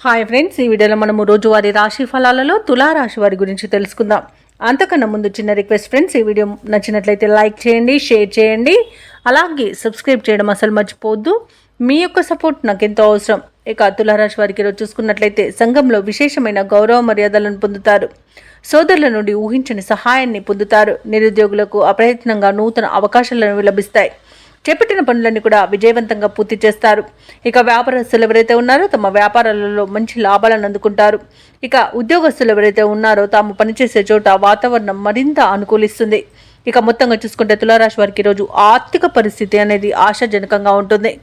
Hi friends, ఈ వీడియోలో మనము రోజువారీ రాశి ఫలాలలో తులారాశి వారి గురించి తెలుసుకుందాం. అంతకన్నా ముందు చిన్న రిక్వెస్ట్ ఫ్రెండ్స్, ఈ వీడియో నచ్చినట్లయితే లైక్ చేయండి, షేర్ చేయండి, అలాగే సబ్స్క్రైబ్ చేయడం అసలు మర్చిపోవద్దు. మీ యొక్క సపోర్ట్ నాకు ఎంతో అవసరం. ఇక తులారాశి వారికి ఈరోజు చూసుకున్నట్లయితే సంఘంలో విశేషమైన గౌరవ మర్యాదలను పొందుతారు. సోదరుల నుండి ఊహించని సహాయాన్ని పొందుతారు. నిరుద్యోగులకు అప్రయత్నంగా నూతన అవకాశాలను లభిస్తాయి. చేపట్టిన పనులన్నీ కూడా విజయవంతంగా పూర్తి చేస్తారు. ఇక వ్యాపారస్తులు ఎవరైతే ఉన్నారో తమ వ్యాపారాలలో మంచి లాభాలను అందుకుంటారు. ఇక ఉద్యోగస్తులు ఎవరైతే ఉన్నారో తాము పనిచేసే చోట వాతావరణం మరింత అనుకూలిస్తుంది. ఇక మొత్తంగా చూసుకుంటే తులారాశి వారికి ఈరోజు ఆర్థిక పరిస్థితి అనేది ఆశాజనకంగా ఉంటుంది.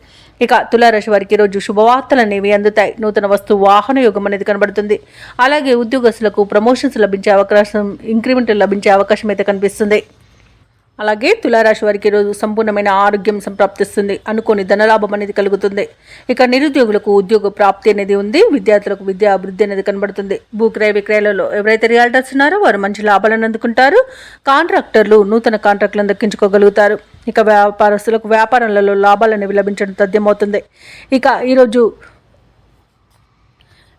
ఇక తులారాశి వారికి ఈరోజు శుభవార్తలు అనేవి అందుతాయి. నూతన వస్తు వాహన యోగం అనేది కనబడుతుంది. అలాగే ఉద్యోగస్తులకు ప్రమోషన్స్ లభించే అవకాశం, ఇంక్రిమెంట్ లభించే అవకాశం అయితే కనిపిస్తుంది. అలాగే తులారాశి వారికి ఈరోజు సంపూర్ణమైన ఆరోగ్యం సంప్రాప్తిస్తుంది. అనుకోని ధనలాభం అనేది కలుగుతుంది. ఇక నిరుద్యోగులకు ఉద్యోగ ప్రాప్తి అనేది ఉంది. విద్యార్థులకు విద్యా అభివృద్ధి అనేది కనబడుతుంది. భూక్రయ విక్రయాలలో ఎవరైతే రియాల్టర్స్ ఉన్నారో వారు మంచి లాభాలను అందుకుంటారు. కాంట్రాక్టర్లు నూతన కాంట్రాక్టులను దక్కించుకోగలుగుతారు. ఇక వ్యాపారస్తులకు వ్యాపారాలలో లాభాలు అనేవి లభించడం తథ్యమవుతుంది. ఇక ఈరోజు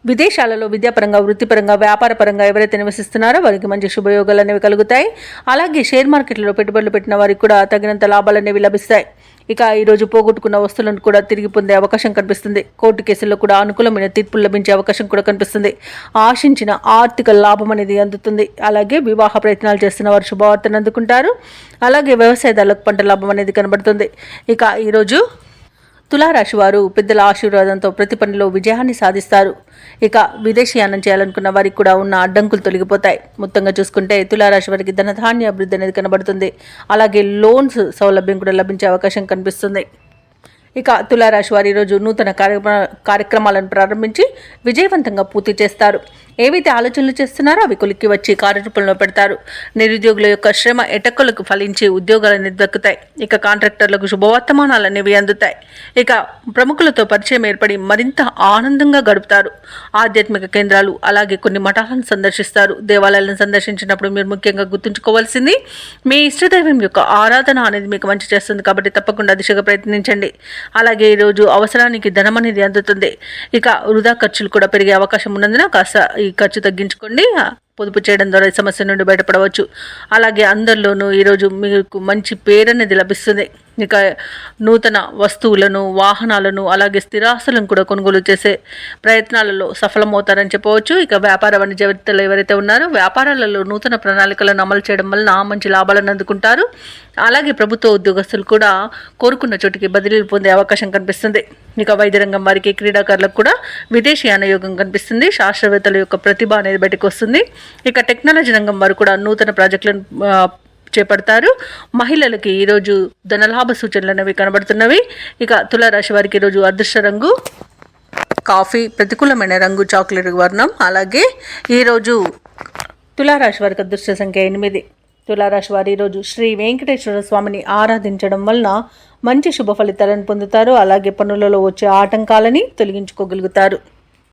విదేశాలలో విద్యాపరంగా, వృత్తిపరంగా, వ్యాపారపరంగా ఎవరైతే నివసిస్తున్నారో వారికి మంచి శుభయోగాలు అనేవి కలుగుతాయి. అలాగే షేర్ మార్కెట్లలో పెట్టుబడులు పెట్టిన వారికి కూడా తగినంత లాభాలు అనేవి లభిస్తాయి. ఇక ఈరోజు పోగొట్టుకున్న వస్తువులను కూడా తిరిగి పొందే అవకాశం కనిపిస్తుంది. కోర్టు కేసుల్లో కూడా అనుకూలమైన తీర్పులు లభించే అవకాశం కూడా కనిపిస్తుంది. ఆశించిన ఆర్థిక లాభం అనేది అందుతుంది. అలాగే వివాహ ప్రయత్నాలు చేస్తున్న వారు శుభవార్తను అందుకుంటారు. అలాగే వ్యవసాయదారులకు పంట లాభం అనేది కనబడుతుంది. ఇక ఈరోజు తులారాశి వారు పెద్దల ఆశీర్వాదంతో ప్రతి పనిలో విజయాన్ని సాధిస్తారు. ఇక విదేశీయానం చేయాలనుకున్న వారికి కూడా ఉన్న అడ్డంకులు తొలగిపోతాయి. మొత్తంగా చూసుకుంటే తులారాశి వారికి ధనధాన్య అభివృద్ధి అనేది కనబడుతుంది. అలాగే లోన్స్ సౌలభ్యం కూడా లభించే అవకాశం కనిపిస్తుంది. ఇక తులారాశి వారు ఈరోజు నూతన కార్యక్రమాలను ప్రారంభించి విజయవంతంగా పూర్తి చేస్తారు. ఏవైతే ఆలోచనలు చేస్తున్నారో అవి కొలిక్కి వచ్చి కార్యరూపంలో పెడతారు. నిరుద్యోగుల యొక్క శ్రమ ఎటక్కులకు ఫలించి ఉద్యోగాలన్నీ దక్కుతాయి. ఇక కాంట్రాక్టర్లకు శుభవర్తమానాలు అనేవి అందుతాయి. ఇక ప్రముఖులతో పరిచయం ఏర్పడి మరింత ఆనందంగా గడుపుతారు. ఆధ్యాత్మిక కేంద్రాలు అలాగే కొన్ని మఠాలను సందర్శిస్తారు. దేవాలయాలను సందర్శించినప్పుడు మీరు ముఖ్యంగా గుర్తుంచుకోవాల్సింది మీ ఇష్టదైవం యొక్క ఆరాధన అనేది మీకు మంచి చేస్తుంది. కాబట్టి తప్పకుండా దిశగా ప్రయత్నించండి. అలాగే ఈరోజు అవసరానికి ధనం అనేది అందుతుంది. ఇక వృధా ఖర్చులు కూడా పెరిగే అవకాశం ఉన్నందున కాస్త ఈ ఖర్చు తగ్గించుకోండి. పొదుపు చేయడం ద్వారా ఈ సమస్య నుండి బయటపడవచ్చు. అలాగే అందరిలోనూ ఈరోజు మీకు మంచి పేరు అనేది లభిస్తుంది. ఇక నూతన వస్తువులను, వాహనాలను, అలాగే స్థిరాస్తులను కూడా కొనుగోలు చేసే ప్రయత్నాలలో సఫలమవుతారని చెప్పవచ్చు. ఇక వ్యాపార వాణిజ్యవేత్తలు ఎవరైతే ఉన్నారో వ్యాపారాలలో నూతన ప్రణాళికలను అమలు చేయడం వలన మంచి లాభాలను అందుకుంటారు. అలాగే ప్రభుత్వ ఉద్యోగస్తులు కూడా కోరుకున్న చోటికి బదిలీలు పొందే అవకాశం కనిపిస్తుంది. ఇక వైద్య రంగం వారికి, క్రీడాకారులకు కూడా విదేశీయాన యోగం కనిపిస్తుంది. శాస్త్రవేత్తల యొక్క ప్రతిభ అనేది బయటకు వస్తుంది. ఇక టెక్నాలజీ రంగం వారు కూడా నూతన ప్రాజెక్టులను చేపడతారు. మహిళలకి ఈరోజు ధనలాభ సూచనలు అనేవి కనబడుతున్నవి. ఇక తులారాశి వారికి ఈరోజు అదృష్ట రంగు కాఫీ, ప్రతికూలమైన రంగు చాక్లెట్ వర్ణం. అలాగే ఈరోజు తులారాశి వారికి అదృష్ట సంఖ్య 8. తులారాశి వారి ఈరోజు శ్రీ వెంకటేశ్వర స్వామిని ఆరాధించడం వలన మంచి శుభ ఫలితాలను పొందుతారు. అలాగే పనులలో వచ్చే ఆటంకాలని తొలగించుకోగలుగుతారు.